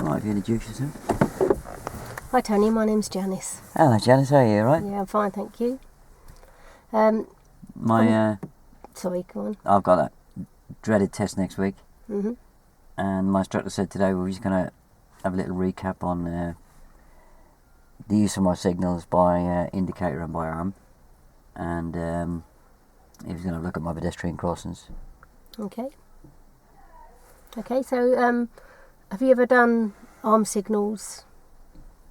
Right, if you introduce yourself. Hi Tony, my name's Janice. Hello Janice, how are you, alright? Yeah, I'm fine, thank you. Sorry, go on. I've got a dreaded test next week. Mm-hmm. And my instructor said today we're just going to have a little recap on the use of my signals by indicator and by arm. And he was going to look at my pedestrian crossings. Okay. Okay, so have you ever done arm signals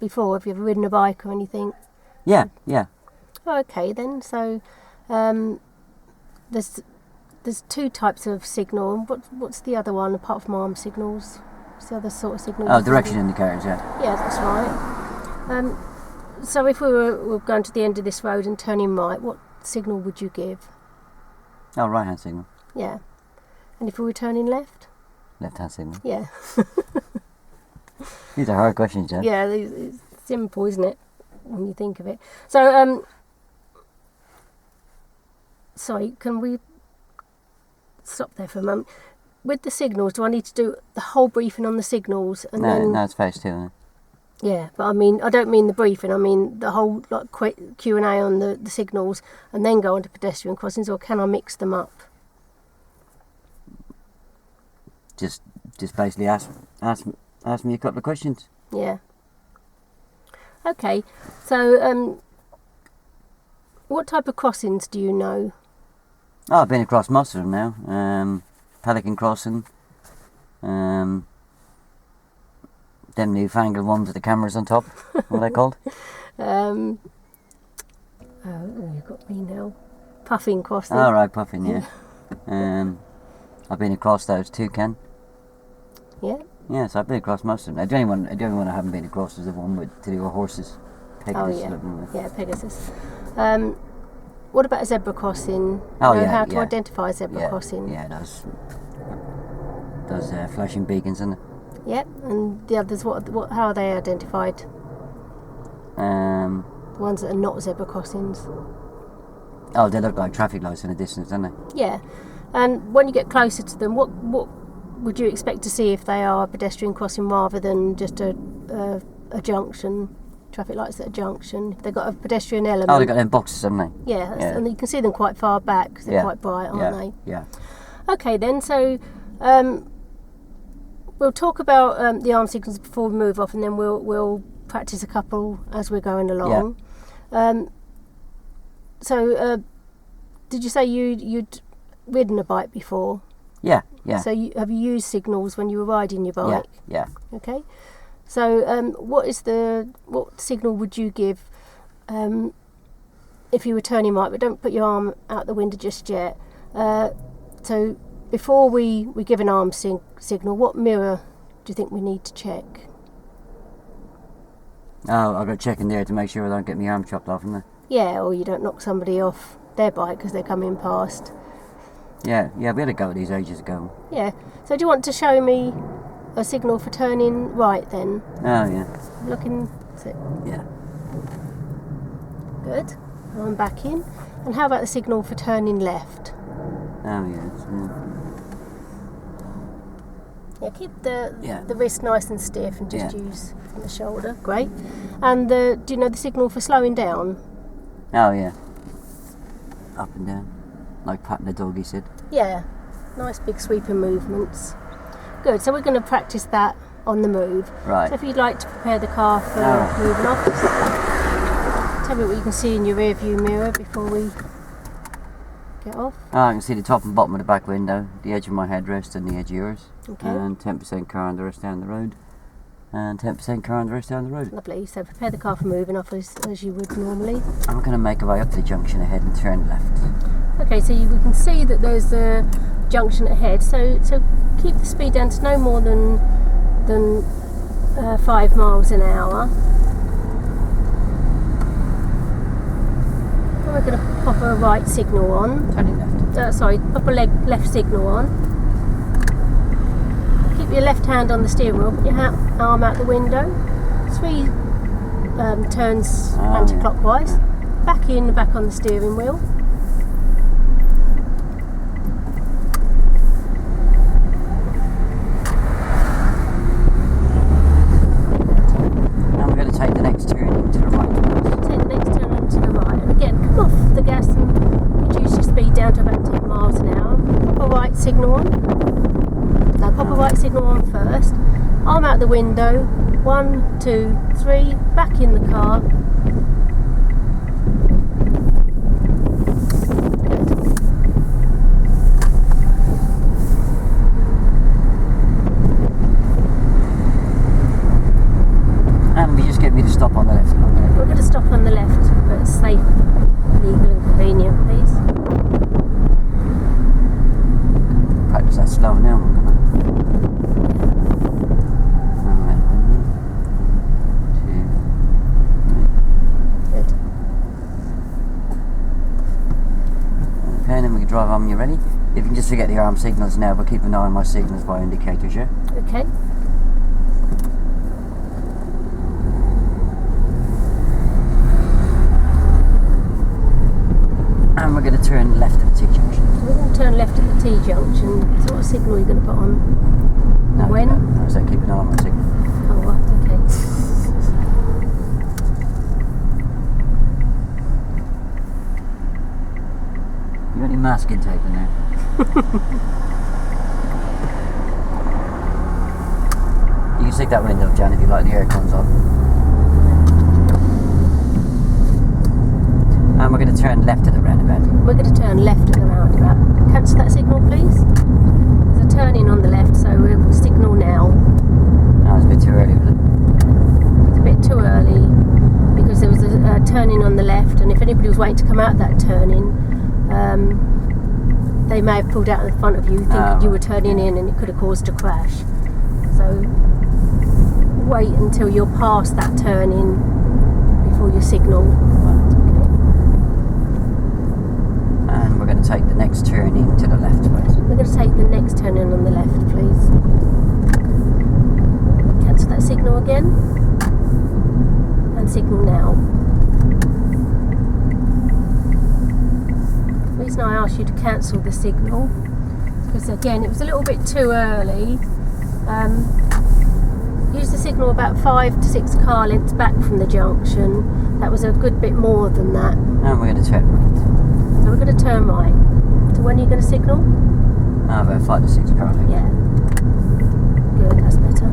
before? Have you ever ridden a bike or anything? Yeah. Oh, okay then. So there's two types of signal. What's the other one apart from arm signals? What's the other sort of signal? Oh, direction indicators, yeah. Yeah, that's right. So if we were going to the end of this road and turning right, what signal would you give? Oh, right hand signal. Yeah. And if we were turning left? Left hand signal. Yeah. These are hard questions, Jen. Yeah, it's simple, isn't it, when you think of it. So, sorry, can we stop there for a moment? With the signals, do I need to do the whole briefing on the signals? And No, it's phase 2, isn't it? Yeah, but I don't mean the briefing, I mean the whole Q&A on the signals and then go on to pedestrian crossings, or can I mix them up? Just basically ask me a couple of questions. Yeah. Okay, so what type of crossings do you know? Oh, I've been across most of them now. Pelican Crossing. Them newfangled ones with the cameras on top. What are they called? Oh, you've got me now. Puffin Crossing. Oh, right, Puffin, yeah. I've been across those too, Ken. Yeah. Yeah, so I've been across most of them. The only one I haven't been across is the one to do with horses. Pegasus. Oh, yeah. Yeah, Pegasus. What about a zebra crossing? Oh, know yeah. how to identify a zebra crossing? Yeah, those flashing beacons, isn't it? Yep, and the others, how are they identified? The ones that are not zebra crossings. Oh, they look like traffic lights in the distance, don't they? Yeah, and when you get closer to them, what would you expect to see if they are a pedestrian crossing rather than just a junction? Traffic lights at a junction. If they've got a pedestrian element. Oh, they've got them boxes, haven't they? Yeah, and you can see them quite far back because they're quite bright, aren't they? Yeah. Okay, then, so we'll talk about the arm signals before we move off, and then we'll practice a couple as we're going along. Yeah. So, did you say you'd ridden a bike before? Yeah. So have you used signals when you were riding your bike? Yeah. Okay. So, what signal would you give if you were turning right? But don't put your arm out the window just yet. So, before we give an arm signal, what mirror do you think we need to check? Oh, I've got to check in there to make sure I don't get my arm chopped off, haven't I? Yeah, or you don't knock somebody off their bike because they're coming past. Yeah, we had a go at these ages ago. Yeah. So do you want to show me a signal for turning right then? Oh, yeah. Looking. Yeah. Good. I'm back in. And how about the signal for turning left? Oh, yeah. Yeah, keep the wrist nice and stiff and just use from the shoulder. Great. And do you know the signal for slowing down? Oh, yeah. Up and down. Like patting a dog, he said. Yeah. Nice big sweeping movements. Good. So we're going to practice that on the move. Right. So if you'd like to prepare the car for moving off, tell me what you can see in your rear view mirror before we get off. Oh, I can see the top and bottom of the back window, the edge of my headrest and the edge of yours. Okay. And 10% car and the rest down the road. And 10% car and the rest down the road. Lovely. So prepare the car for moving off as you would normally. I'm going to make a way up to the junction ahead and turn left. Okay, so we can see that there's a junction ahead. So keep the speed down to no more than 5 miles an hour. And we're going to pop a right signal on. Turning left. Pop a left signal on. Keep your left hand on the steering wheel, put your arm out the window. 3 turns anti-clockwise. Back on the steering wheel. Now pop a right signal on first. Arm out the window. 1, 2, 3. Back in the car. And you just get me to stop on the left. We're going to stop on the left, but it's safe, legal and convenient, please. Practice that slow now. Good. Okay, then we can drive on when you're ready. If you can just forget the arm signals now, but keep an eye on my signals by indicators, yeah? Okay. And we're going to turn left at the T-junction. We're going to turn left at the T-junction. So what signal are you going to put on? No, When? No, so keep an eye on my signal. Oh, right, okay. You got any masking tape in there? You can stick that window up, Jan, if you like the aircon's on. And we're going to turn left at the roundabout. We're going to turn left at the roundabout. Cancel that signal, please. There's a turn in on the left, so we'll signal now. No, it's a bit too early, was it? It's a bit too early because there was a turn in on the left, and if anybody was waiting to come out that turn in, they may have pulled out in front of you thinking you were turning in, and it could have caused a crash. So wait until you're past that turn in before you signal. And we're going to take the next turning to the left, please. We're going to take the next turn in on the left, please. Cancel that signal again. And signal now. The reason I asked you to cancel the signal is because, again, it was a little bit too early. Use the signal about 5 to 6 car lengths back from the junction. That was a good bit more than that. And we're going to turn right. So we're going to turn right. So when are you going to signal? About 5 to 6 car lengths. Yeah. Good, that's better.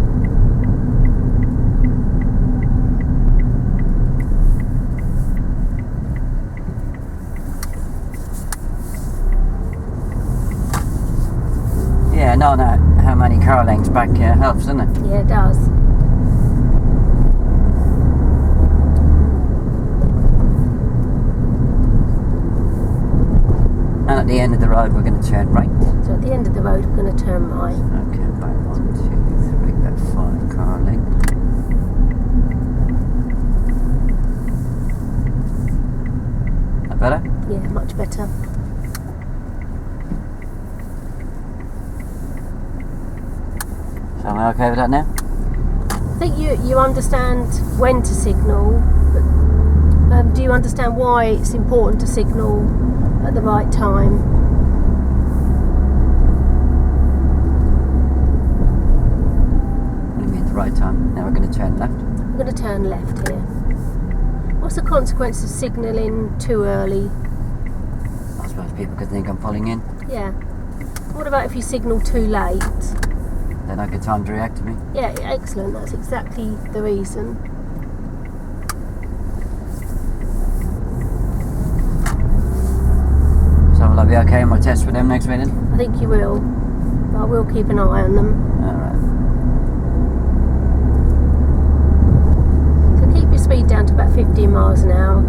Yeah, knowing how many car lengths back helps, doesn't it? Yeah, it does. And at the end of the road, we're going to turn right. So at the end of the road, we're going to turn right. Okay, about 1, 2, 3, about 5 car lengths. That better? Yeah, much better. So am I okay with that now? I think you understand when to signal, but do you understand why it's important to signal at the right time? What do you mean at the right time? Now we're going to turn left. We're going to turn left here. What's the consequence of signalling too early? I suppose people could think I'm pulling in. Yeah. What about if you signal too late? They don't get time to react to me. Yeah, excellent. That's exactly the reason. So will I be okay on my test with them next minute? I think you will. I will keep an eye on them. Alright. So keep your speed down to about 15 miles an hour.